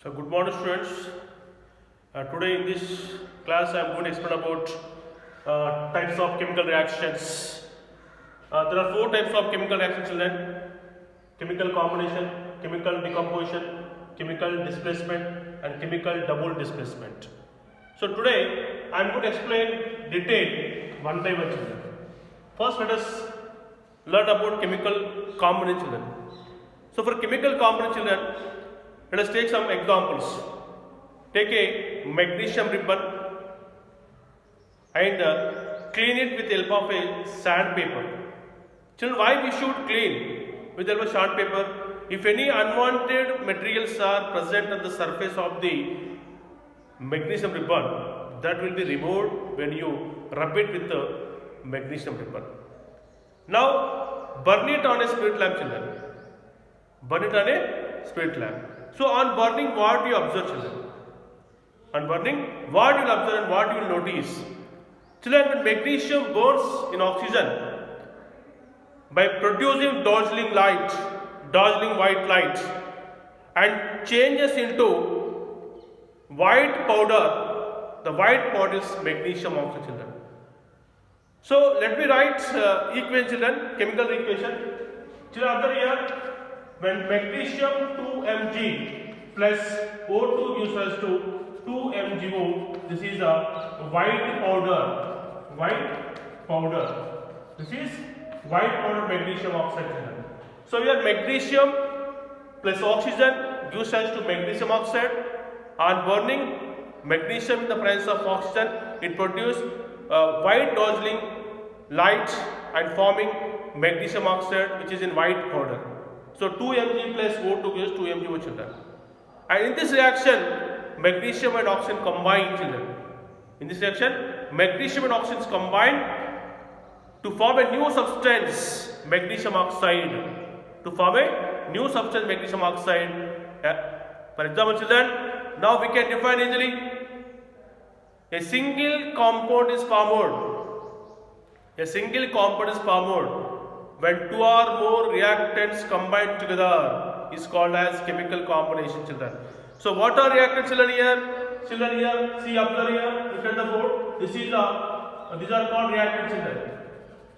So good morning students. Today in this class I am going to explain about types of chemical reactions. There are four types of chemical reactions children. Chemical combination, chemical decomposition, chemical displacement and chemical double displacement. So today I am going to explain detail one by one children. First let us learn about chemical combination children. So for chemical combination children, let us take some examples. Take a magnesium ribbon and clean it with the help of a sandpaper. Children, why we should clean with the help of sandpaper? If any unwanted materials are present on the surface of the magnesium ribbon, that will be removed when you rub it with the magnesium ribbon. Now burn it on a spirit lamp children. Burn it on a spirit lamp. So on burning, what do you observe children? On burning, what you will observe and what you will notice? Children, when magnesium burns in oxygen by producing dazzling white light and changes into white powder, the white powder is magnesium oxide children. So let me write equation children, chemical equation. Children, observe here. When magnesium 2Mg plus O2 gives us to 2MgO, this is a white powder. This is white powder magnesium oxide. So here magnesium plus oxygen gives us to magnesium oxide. On burning magnesium in the presence of oxygen, it produces white dazzling light and forming magnesium oxide, which is in white powder. So 2Mg plus O2 gives 2MgO children. And in this reaction, magnesium and oxygen combine children. In this reaction, magnesium and oxygen combine to form a new substance, magnesium oxide. To form a new substance, magnesium oxide. For example, children, now we can define easily. A single compound is formed. A single compound is formed when two or more reactants combine together is called as chemical combination children. So what are reactants children here? Children here, see observe here, look at the board. These are called reactants children.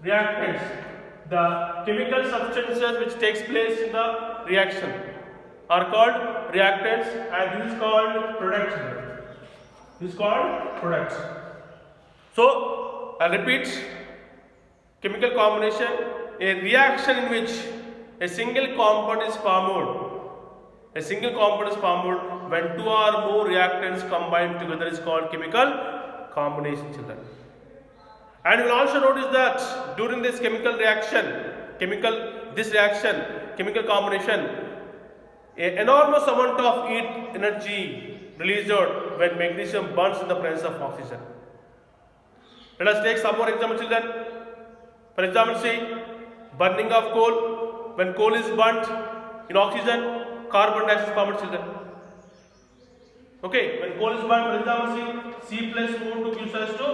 Reactants, the chemical substances which takes place in the reaction are called reactants and this is called products children. This is called products. So I repeat, chemical combination, a reaction in which a single compound is formed. A single compound is formed when two or more reactants combine together is called chemical combination children. And you will also notice that during this chemical combination, an enormous amount of heat energy released when magnesium burns in the presence of oxygen. Let us take some more example children. For example, see, burning of coal. When coal is burnt in oxygen, carbon dioxide is formed children. Okay, when coal is burnt, for example, see, C plus O2 gives us to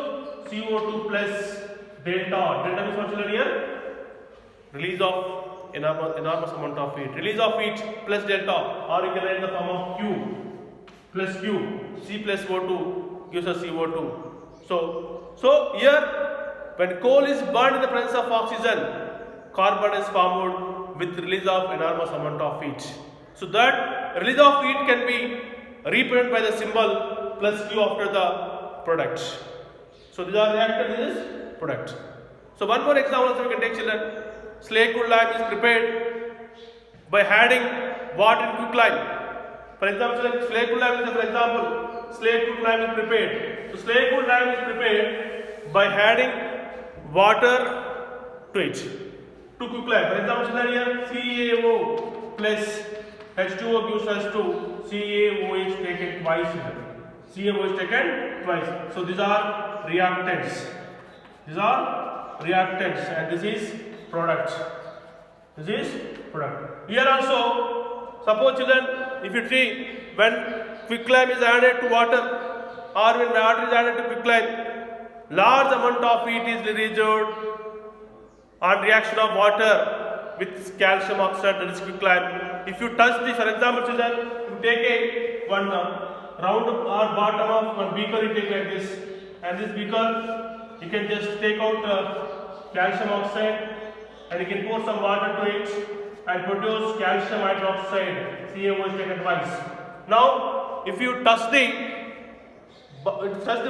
CO2 plus delta. Delta means what children here? Release of enormous amount of heat. Release of heat plus delta, or you can write in the form of Q plus Q. C plus O2 gives us CO2. So here, when coal is burned in the presence of oxygen, carbon is formed with release of enormous amount of heat. So that release of heat can be represented by the symbol plus Q after the product. So these are reactants, this is product. So one more example we can take children. Slave cooled lime is prepared by adding water in quicklime. For example, slave cooled lime is for example, slave cooled lime is prepared. So slave cooled lime is prepared by adding water to it. To quicklime. For example, here CaO plus H2O gives us to CaOH taken twice. CaO is taken twice. So these are reactants. These are reactants and this is product. This is product. Here also, suppose children, if you see when quicklime is added to water or when water is added to quicklime, large amount of heat is released on reaction of water with calcium oxide, that is quicklime. If you touch this, for example, children, take a one round or bottom of one beaker, you take like this, and this beaker you can just take out calcium oxide and you can pour some water to it and produce calcium hydroxide, CaOH taken twice. Now if you touch the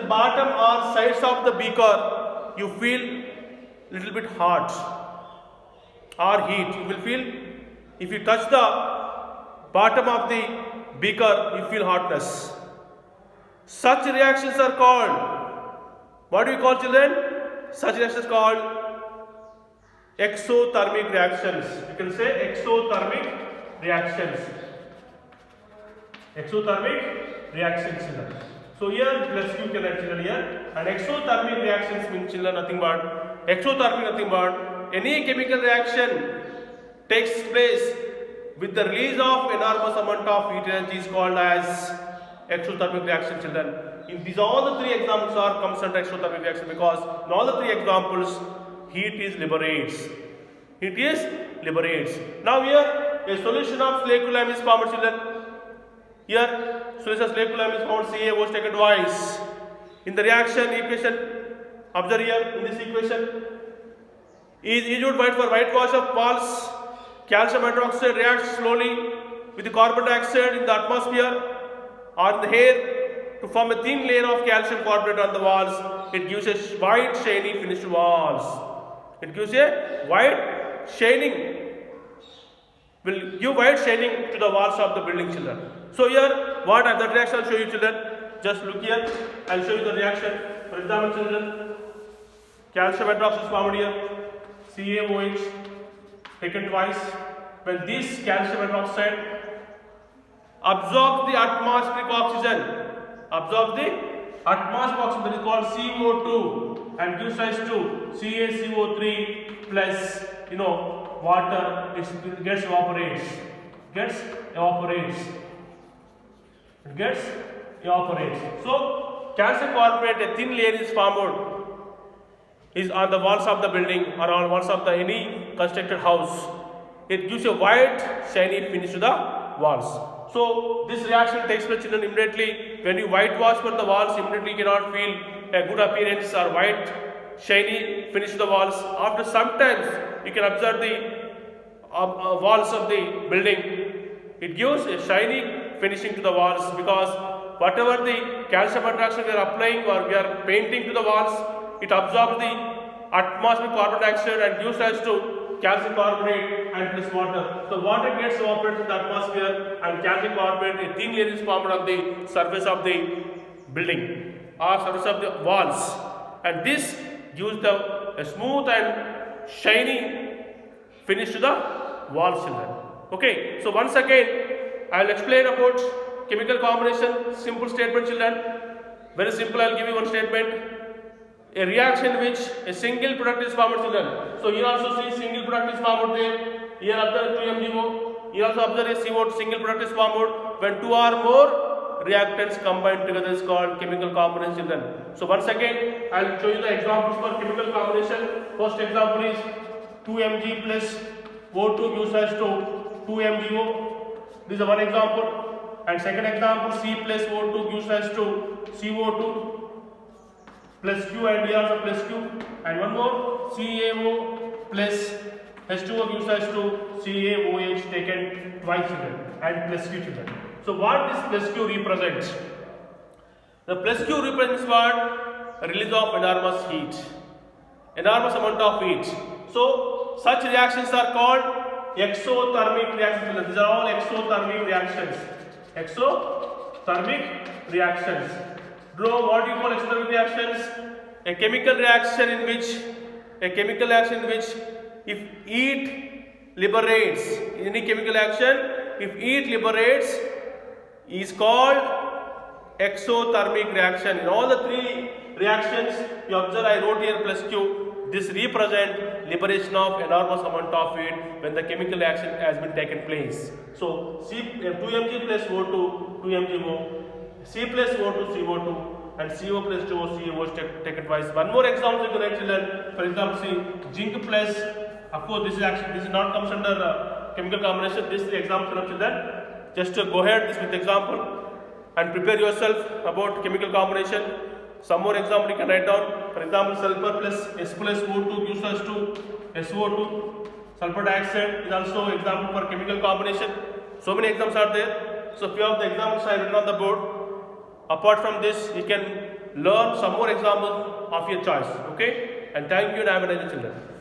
bottom or sides of the beaker, you feel little bit hot or heat. You will feel, if you touch the bottom of the beaker, you feel hotness. Such reactions are called, what do we call, children? Such reactions called exothermic reactions. You can say exothermic reactions. Exothermic reactions, children. So here plus Q can write, children, here. And exothermic reactions means, children, nothing but any chemical reaction takes place with the release of enormous amount of heat energy is called as exothermic reaction, children. In these all the three examples are comes under exothermic reaction, because in all the three examples heat is liberates. Heat is liberates. Now here a solution of flocculam is formed, children. Here solution of flocculam is found, CaOH taken twice. In the reaction equation, observe here in this equation, is used white for whitewash of walls. Calcium hydroxide reacts slowly with the carbon dioxide in the atmosphere or in the air to form a thin layer of calcium carbonate on the walls. It gives a white shiny finished walls. It gives a white shining, will give white shining to the walls of the building, children. So here what are the reaction I'll show you, children. Just look here, I'll show you the reaction. For example, children, calcium hydroxide is formed here, CaOH taken twice. When this calcium hydroxide absorbs the atmospheric oxygen, that is called CO2, and gives rise to CaCO3 plus water, it gets evaporates. So calcium carbonate, a thin layer is formed, is on the walls of the building or on walls of the any constructed house. It gives a white shiny finish to the walls. So this reaction takes place, children, immediately when you whitewash for the walls, immediately you cannot feel a good appearance or white shiny finish to the walls. After sometimes you can observe the walls of the building, it gives a shiny finishing to the walls, because whatever the calcium hydroxide we are applying or we are painting to the walls, it absorbs the atmospheric carbon dioxide and gives rise to calcium carbonate and plus water. So water gets evaporated in the atmosphere and calcium carbonate, a thin layer is formed on the surface of the building or surface of the walls, and this gives a smooth and shiny finish to the walls, children. Okay, so once again I will explain about chemical combination. Simple statement, children. Very simple. I will give you one statement. A reaction which a single product is formed, children. So here also see single product is formed there. Here observe 2MgO. Here also observe a CO2 single product is formed. When two or more reactants combined together is called chemical combination, children. So once again I will show you the examples for chemical combination. First example is 2Mg plus O2 gives rise to 2MgO. This is one example. And second example, C plus O2 gives rise to CO2 plus Q, and here also plus Q. And one more, CaO plus H2O gives rise to CaOH taken twice, children, and plus Q, children. So what this plus Q represents? The plus Q represents what? Release of enormous heat, enormous amount of heat. So such reactions are called exothermic reactions. These are all exothermic reactions. Exothermic reactions. Draw what you call exothermic reactions? A chemical reaction in which if heat liberates, in any chemical action, if heat liberates, is called exothermic reaction. In all the three reactions, you observe I wrote here plus Q. This represent liberation of enormous amount of heat when the chemical reaction has been taken place. So 2Mg plus O2, 2MgO, C plus O2, CO2, and CO plus 2O, CaOH taken twice. One more example you can write, children. For example, see zinc plus, of course this is not comes under chemical combination. This is the example of children. Just go ahead this with example and prepare yourself about chemical combination. Some more example you can write down. For example, sulfur plus S plus O2 gives us to SO2. Sulfur dioxide is also example for chemical combination. So many examples are there. So few of the examples I written on the board. Apart from this, you can learn some more examples of your choice. Okay? And thank you and have a nice day, children.